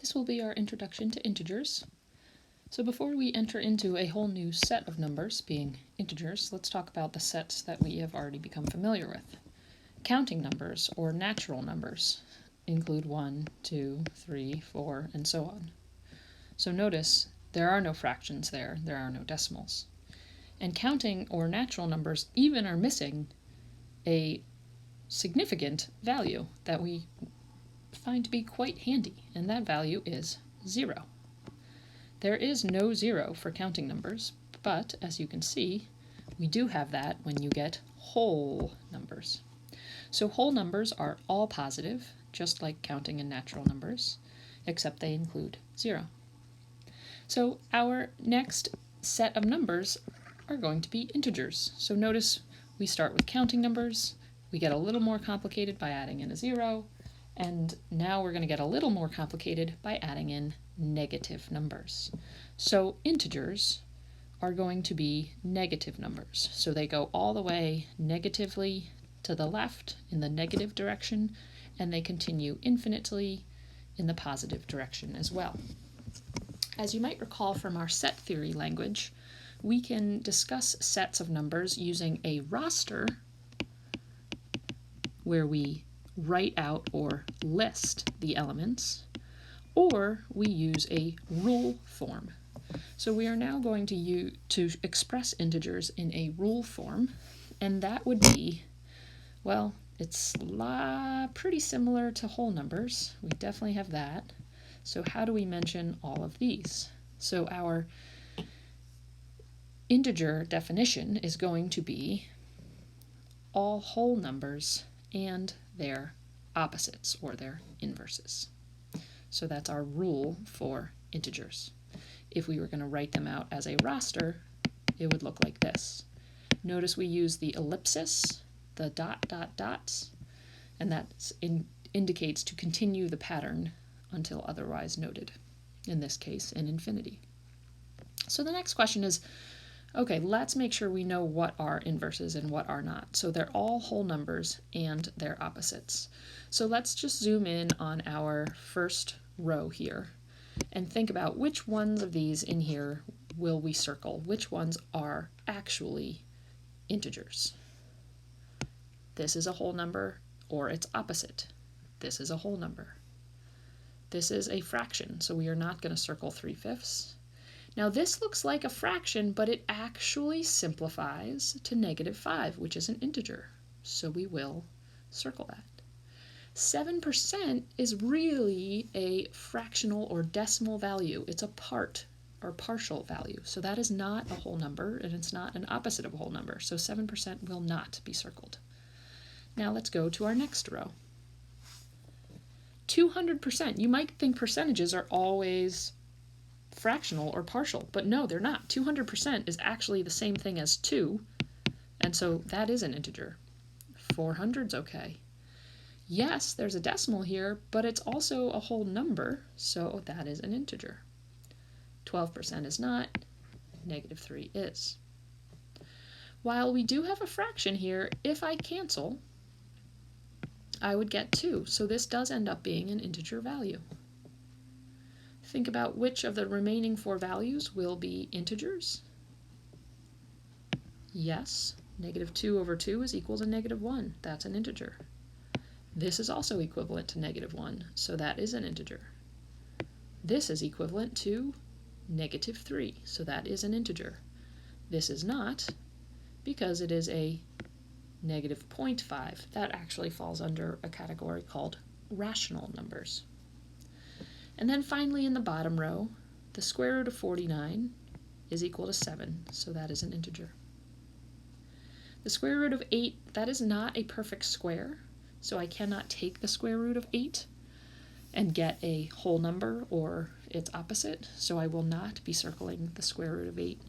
This will be our introduction to integers. So before we enter into a whole new set of numbers, being integers, let's talk about the sets that we have already become familiar with. Counting numbers, or natural numbers, include 1, 2, 3, 4, and so on. So notice there are no fractions there are no decimals. And counting or natural numbers even are missing a significant value that we find to be quite handy, and that value is 0. There is no 0 for counting numbers, but as you can see, we do have that when you get whole numbers. So whole numbers are all positive, just like counting and natural numbers, except they include 0. So our next set of numbers are going to be integers. So notice we start with counting numbers, we get a little more complicated by adding in a 0, and now we're going to get a little more complicated by adding in negative numbers. So integers are going to be negative numbers. So they go all the way negatively to the left in the negative direction, and they continue infinitely in the positive direction as well. As you might recall from our set theory language, we can discuss sets of numbers using a roster where we write out or list the elements, or we use a rule form. So we are now going to express integers in a rule form, and that would be, well, it's pretty similar to whole numbers. We definitely have that. So how do we mention all of these? So our integer definition is going to be all whole numbers and their opposites, or their inverses. So that's our rule for integers. If we were going to write them out as a roster, it would look like this. Notice we use the ellipsis, the dot, dot, dots, and that indicates to continue the pattern until otherwise noted, in this case, in infinity. So the next question is, okay, let's make sure we know what are inverses and what are not. So they're all whole numbers and their opposites. So let's just zoom in on our first row here and think about which ones of these in here will we circle, which ones are actually integers. This is a whole number or its opposite. This is a whole number. This is a fraction, so we are not going to circle 3/5. Now this looks like a fraction, but it actually simplifies to -5, which is an integer, so we will circle that. 7% is really a fractional or decimal value. It's a part or partial value, so that is not a whole number, and it's not an opposite of a whole number, so 7% will not be circled. Now let's go to our next row. 200%. You might think percentages are always fractional or partial, but no, they're not. 200% is actually the same thing as 2, and so that is an integer. 400's okay. Yes, there's a decimal here, but it's also a whole number, so that is an integer. 12% is not, -3 is. While we do have a fraction here, if I cancel, I would get 2, so this does end up being an integer value. Think about which of the remaining 4 values will be integers. Yes, -2/2 is equal to -1. That's an integer. This is also equivalent to -1, so that is an integer. This is equivalent to -3, so that is an integer. This is not, because it is a -0.5. That actually falls under a category called rational numbers. And then finally in the bottom row, the square root of 49 is equal to 7, so that is an integer. The square root of 8, that is not a perfect square, so I cannot take the square root of 8 and get a whole number or its opposite, so I will not be circling the square root of 8.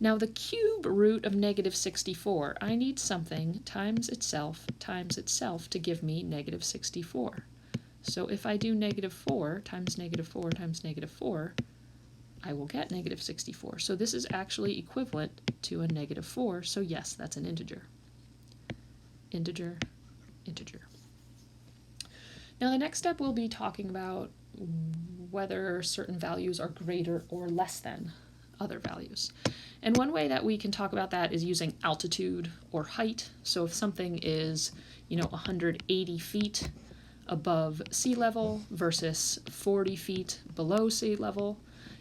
Now the cube root of -64, I need something times itself to give me -64. So if I do -4 times -4 times -4, I will get -64. So this is actually equivalent to a -4, so yes, that's an integer. Integer, integer. Now the next step we'll be talking about whether certain values are greater or less than other values. And one way that we can talk about that is using altitude or height. So if something is, 180 feet above sea level versus 40 feet below sea level,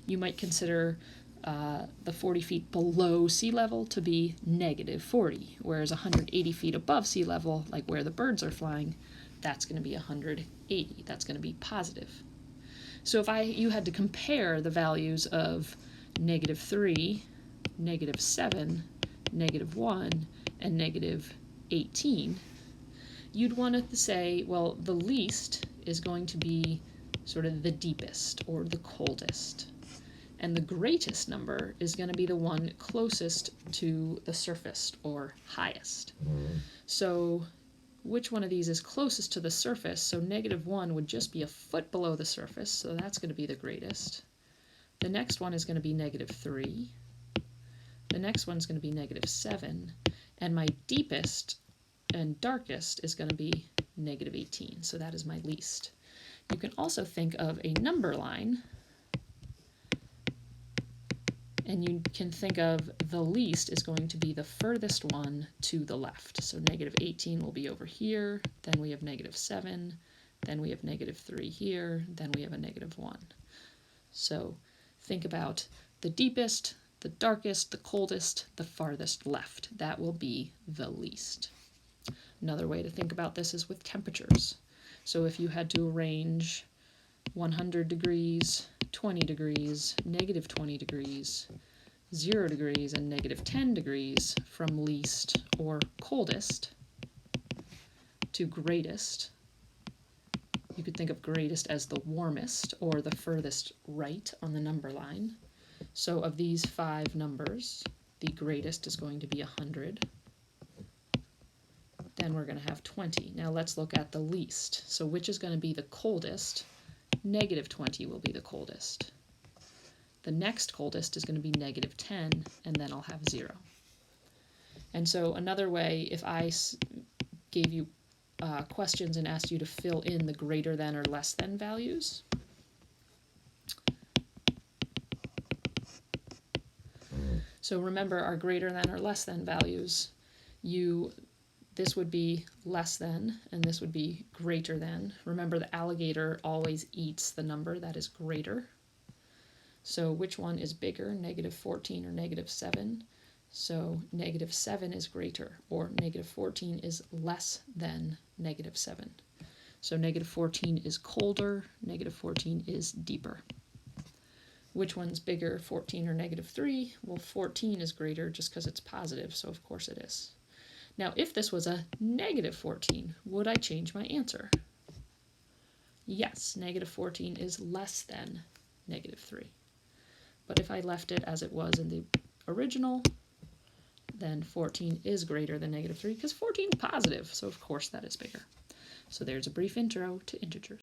you might consider the 40 feet below sea level to be negative 40, whereas 180 feet above sea level, like where the birds are flying, that's going to be 180. That's going to be positive. So if you had to compare the values of negative 3, negative 7, negative 1, and negative 18, you'd want to say, well, the least is going to be sort of the deepest or the coldest. And the greatest number is going to be the one closest to the surface or highest. So which one of these is closest to the surface? So negative 1 would just be a foot below the surface, so that's going to be the greatest. The next one is going to be negative 3. The next one's going to be negative 7. And my deepest and darkest is going to be negative 18, so that is my least. You can also think of a number line, and you can think of the least is going to be the furthest one to the left. So negative 18 will be over here, then we have negative 7, then we have negative 3 here, then we have a negative 1. So think about the deepest, the darkest, the coldest, the farthest left. That will be the least. Another way to think about this is with temperatures. So if you had to arrange 100 degrees, 20 degrees, negative 20 degrees, 0 degrees, and negative 10 degrees from least or coldest to greatest, you could think of greatest as the warmest or the furthest right on the number line. So of these 5 numbers, the greatest is going to be 100. Then we're going to have 20. Now let's look at the least. So which is going to be the coldest? Negative 20 will be the coldest. The next coldest is going to be negative 10, and then I'll have 0. And so another way, if I gave you questions and asked you to fill in the greater than or less than values, so remember our greater than or less than values, this would be less than, and this would be greater than. Remember, the alligator always eats the number that is greater. So which one is bigger, negative 14 or negative 7? So negative 7 is greater, or negative 14 is less than negative 7. So negative 14 is colder, negative 14 is deeper. Which one's bigger, 14 or negative 3? Well, 14 is greater just because it's positive, so of course it is. Now, if this was a negative 14, would I change my answer? Yes, negative 14 is less than negative 3. But if I left it as it was in the original, then 14 is greater than negative 3 because 14 is positive, so of course that is bigger. So there's a brief intro to integers.